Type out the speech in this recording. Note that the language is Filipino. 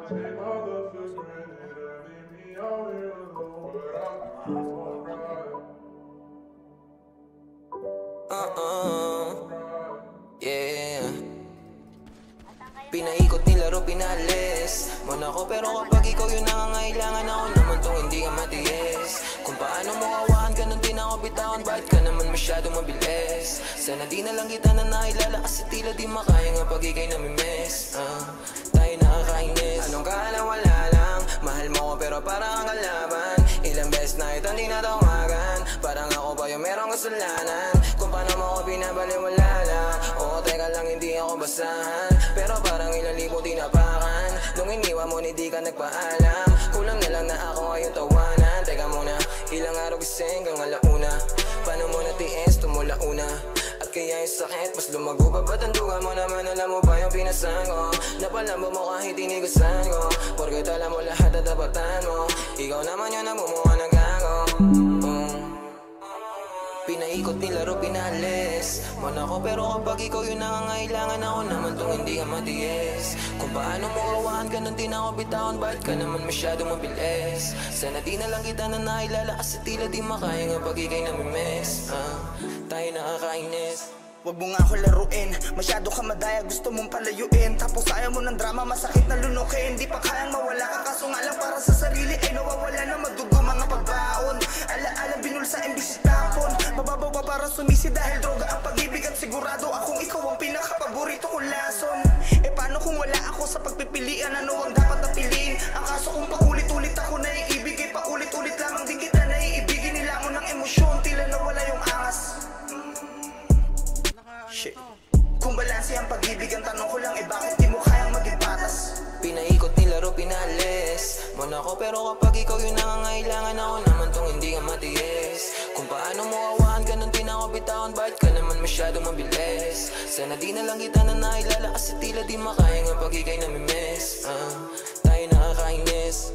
take my love for granted and leave me out here alone, but I won't cry. Yeah. Pinaikot nilaro, pinalis mo na ko, pero kapag ikaw yung nangangailangan, ako naman tong hindi ka matiis. Kung paano mo kawahan, ganun din ako bitawan. Bakit ka naman masyado mabilis? Sana di na lang kita na nailala, kasi tila di makaya nga pag ikay namimiss. Tayo nakakainis. Anong kala, wala lang. Mahal mo ko pero parang ang kalaban. Ilang beses na ito hindi natawagan, parang ako ba yung merong kasalanan? Kung paano mo ko binabaliwala lang. Oo, teka lang, hindi ako basahan, pero parang ilang libo tinapakan. Nung iniwan mo, hindi ka nagpaalam. Kulang na lang na ako ngayon tawanan. Teka muna, ilang araw gising hanggang alauna. Paano mo natiis, tumula una? At kaya yung sakit, mas lumago pa. Ba't ang duga mo naman, alam mo ba yung pinasan ko? Napalambo mo kahit inigasan ko, porket alam mo lahat at tapatan mo. Ikaw naman yung nagmumuha ng gago. Pinaikot, nilaro, pinalis mo na ko, pero kapag ikaw yung nangangailangan, ako naman tong hindi ka matiis. Kung paano mo kawahan, ganun din ako bitawan. Bakit ka naman masyado mabilis? Sana di na lang kita na nailala, kasi tila di makaya nga pag ikay namimiss. Tayo nakakainis. Wag mo nga ako laruin, masyado ka madaya, gusto mong palayuin. Tapos ayaw mo ng drama, masakit na lunukin. Di pa kayang mawala ka, kaso nga lang para sa sarili ay nawawala na madugo mga pagbaon. Alaala binulsa imbis tapon, mababaw pa para sumisi dahil droga ang pag-ibig. At sigurado akong ikaw ang pinakapaborito kong lason. E paano kung wala ako sa pagpipilian? Ano ang dapat na piliin? Ang kaso kung paulit-ulit ako naiibig, ay paulit-ulit lamang din kita naiibigin. Nila mo ng emosyon, tila nawala yung angas. Shit. Kung balanse ang pag-ibig, ang tanong ko lang bakit di mo kayang maging patas? Pinaikot, nilaro, pinalis mo na ko, pero kapag ikaw yung nangangailangan, ako naman tong hindi ka matiis. Kung paano mo kawahan, ganun din ako bitawan. Bakit ka naman masyado mabilis? Sana di na lang kita na nailala, kasi tila di makaya nga pag ikay namimiss. Tayo nakakainis.